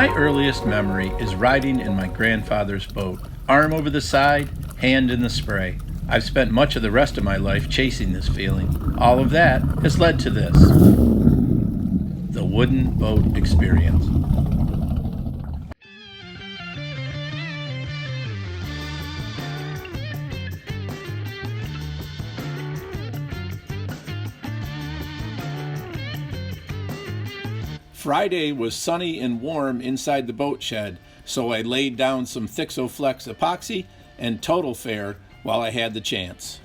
My earliest memory is riding in my grandfather's boat, arm over the side, hand in the spray. I've spent much of the rest of my life chasing this feeling. All of that has led to this, the wooden boat experience. Friday was sunny and warm inside the boat shed, so I laid down some Thixoflex epoxy and Total Fair while I had the chance.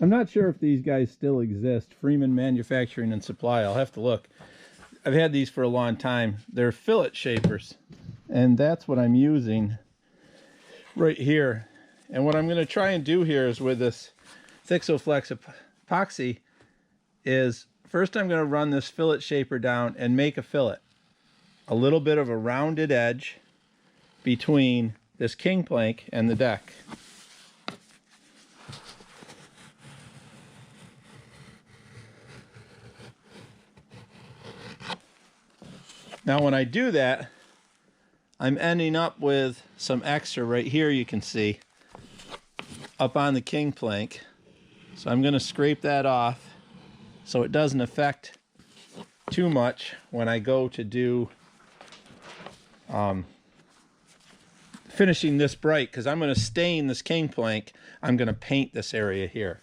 I'm not sure if these guys still exist. Freeman Manufacturing and Supply. I'll have to look. I've had these for a long time. They're fillet shapers. And that's what I'm using right here. And what I'm going to try and do here is with this Thixoflex epoxy is first I'm going to run this fillet shaper down and make a fillet. A little bit of a rounded edge between this king plank and the deck. Now when I do that, I'm ending up with some extra right here, you can see, up on the king plank. So I'm going to scrape that off so it doesn't affect too much when I go to do finishing this bright, because I'm going to stain this king plank. I'm going to paint this area here.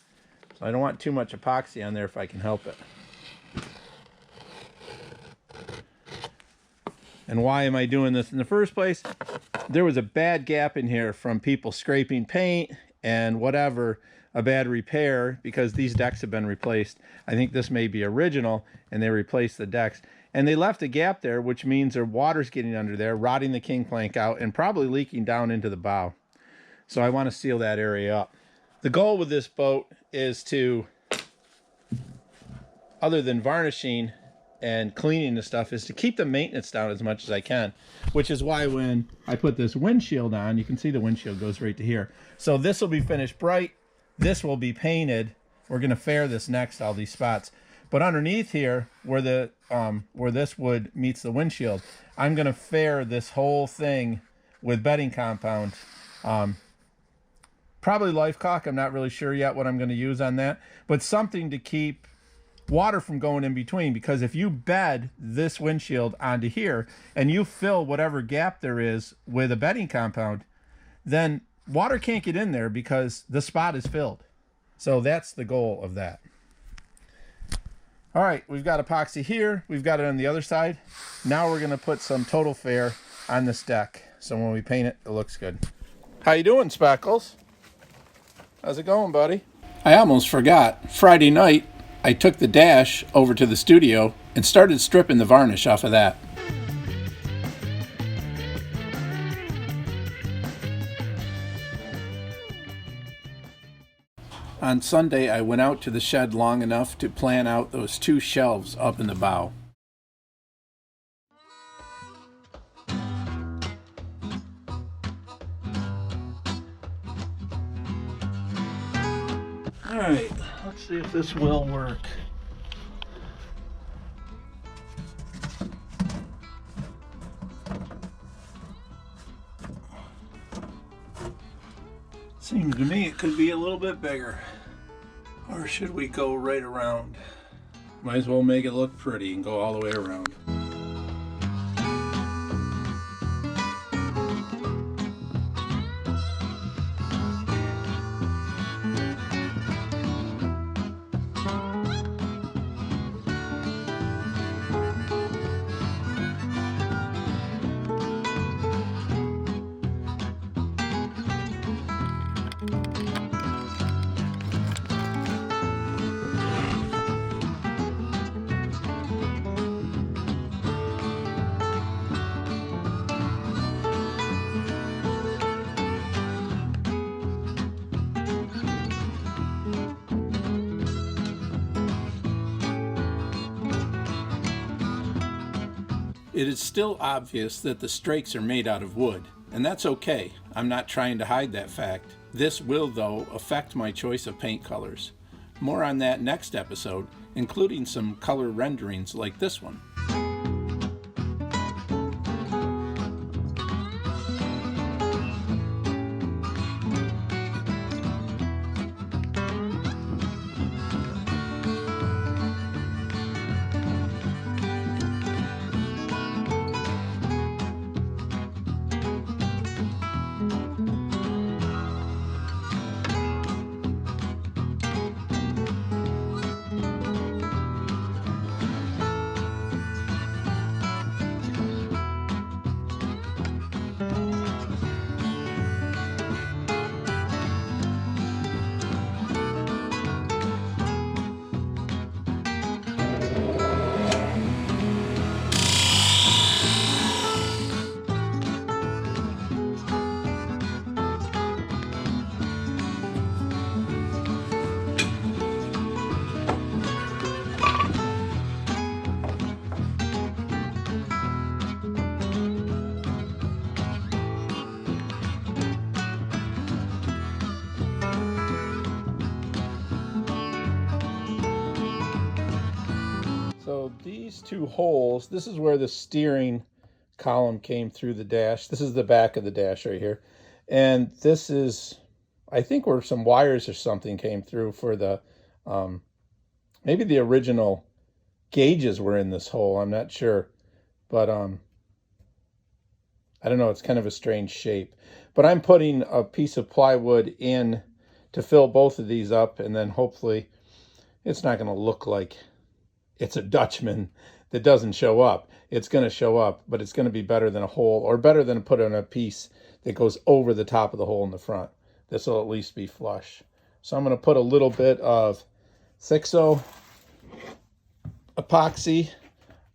So I don't want too much epoxy on there if I can help it. And why am I doing this in the first place? There was a bad gap in here from people scraping paint and whatever, a bad repair, because these decks have been replaced. I think this may be original, and they replaced the decks. And they left a gap there, which means their water's getting under there, rotting the king plank out, and probably leaking down into the bow. So I want to seal that area up. The goal with this boat is to, other than varnishing and cleaning the stuff, is to keep the maintenance down as much as I can, which is why when I put this windshield on, you can see the windshield goes right to here. So this will be finished bright, this will be painted. We're going to fair this next, all these spots, but underneath here where the where this wood meets the windshield, I'm going to fair this whole thing with bedding compound, probably life caulk. I'm not really sure yet what I'm going to use on that, but something to keep water from going in between, because if you bed this windshield onto here and you fill whatever gap there is with a bedding compound, then water can't get in there because the spot is filled. So that's the goal of that. All right, we've got epoxy here, we've got it on the other side. Now we're going to put some Total Fair on this deck, so when we paint it, it looks good. How you doing, Speckles? How's it going, buddy? I almost forgot. Friday night I took the dash over to the studio and started stripping the varnish off of that. On Sunday, I went out to the shed long enough to plan out those 2 shelves up in the bow. All right, let's see if this will work. Seems to me it could be a little bit bigger. Or should we go right around? Might as well make it look pretty and go all the way around. It is still obvious that the strakes are made out of wood, and that's okay. I'm not trying to hide that fact. This will, though, affect my choice of paint colors. More on that next episode, including some color renderings like this one. So these two holes, this is where the steering column came through the dash. This is the back of the dash right here. And this is, I think, where some wires or something came through for the, maybe the original gauges were in this hole. I'm not sure. But I don't know, it's kind of a strange shape. But I'm putting a piece of plywood in to fill both of these up, and then hopefully it's not going to look like it's a Dutchman that doesn't show up. It's going to show up, but it's going to be better than a hole, or better than put on a piece that goes over the top of the hole in the front. This will at least be flush. So I'm going to put a little bit of 6O epoxy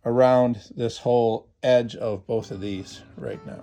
around this whole edge of both of these right now.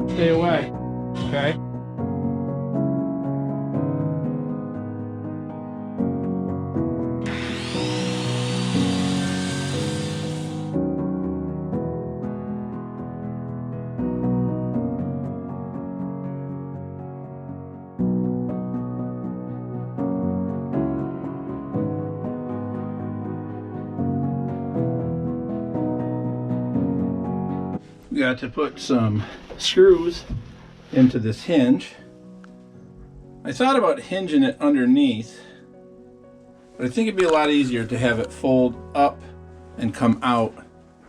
Stay away, okay? got to put some screws into this hinge. I thought about hinging it underneath, but I think it'd be a lot easier to have it fold up and come out.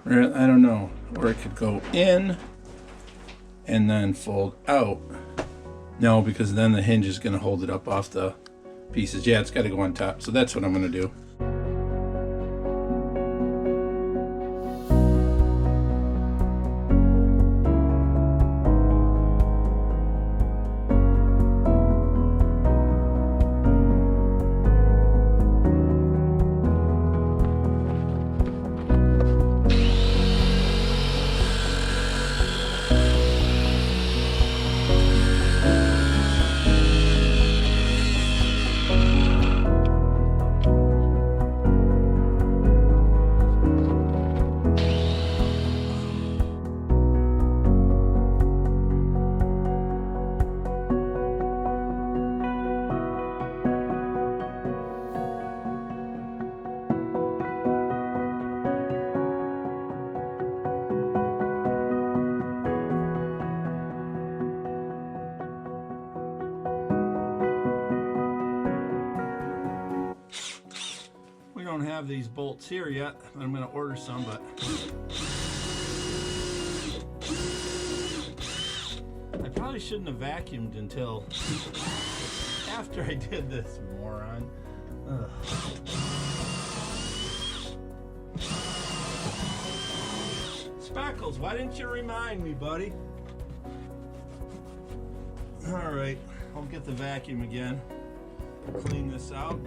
Or I don't know, or it could go in and then fold out. No, because then the hinge is going to hold it up off the pieces. Yeah, it's got to go on top, so that's what I'm going to do. Don't have these bolts here yet. I'm going to order some, but I probably shouldn't have vacuumed until after I did this, moron. Ugh. Speckles, why didn't you remind me, buddy? All right, I'll get the vacuum again, clean this out.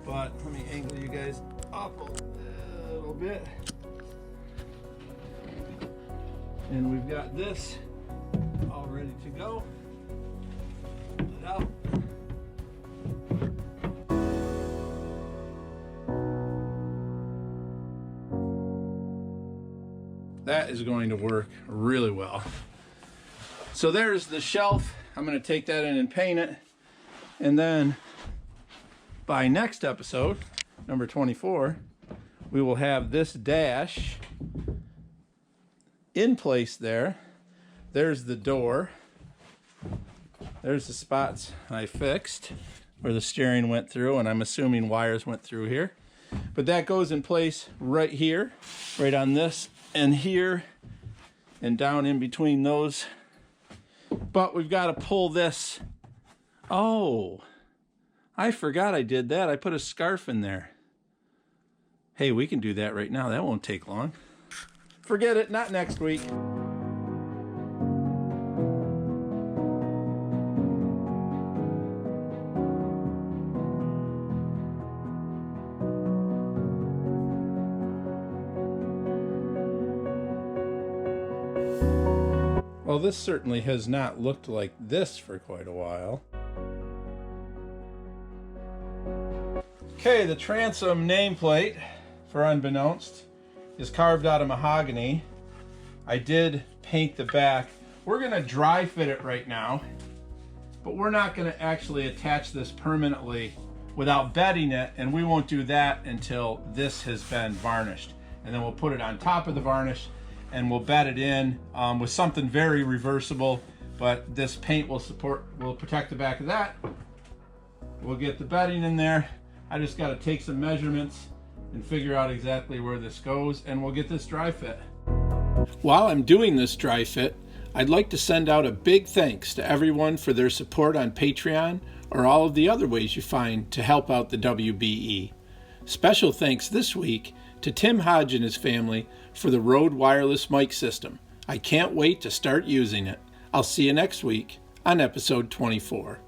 But let me angle you guys up a little bit. And we've got this all ready to go. Pull it out. That is going to work really well. So there's the shelf. I'm going to take that in and paint it. And then by next episode, number 24, we will have this dash in place there. There's the door. There's the spots I fixed where the steering went through, and I'm assuming wires went through here. But that goes in place right here, right on this and here, and down in between those. But we've got to pull this. Oh, I forgot I did that. I put a scarf in there. Hey, we can do that right now. That won't take long. Forget it, not next week. Well, this certainly has not looked like this for quite a while. Okay, the Transom nameplate, for unbeknownst, is carved out of mahogany. I did paint the back. We're going to dry fit it right now, but we're not going to actually attach this permanently without bedding it, and we won't do that until this has been varnished. And then we'll put it on top of the varnish and we'll bed it in with something very reversible, but this paint will protect the back of that. We'll get the bedding in there. I just got to take some measurements and figure out exactly where this goes, and we'll get this dry fit. While I'm doing this dry fit, I'd like to send out a big thanks to everyone for their support on Patreon or all of the other ways you find to help out the WBE. Special thanks this week to Tim Hodge and his family for the Rode wireless mic system. I can't wait to start using it. I'll see you next week on episode 24.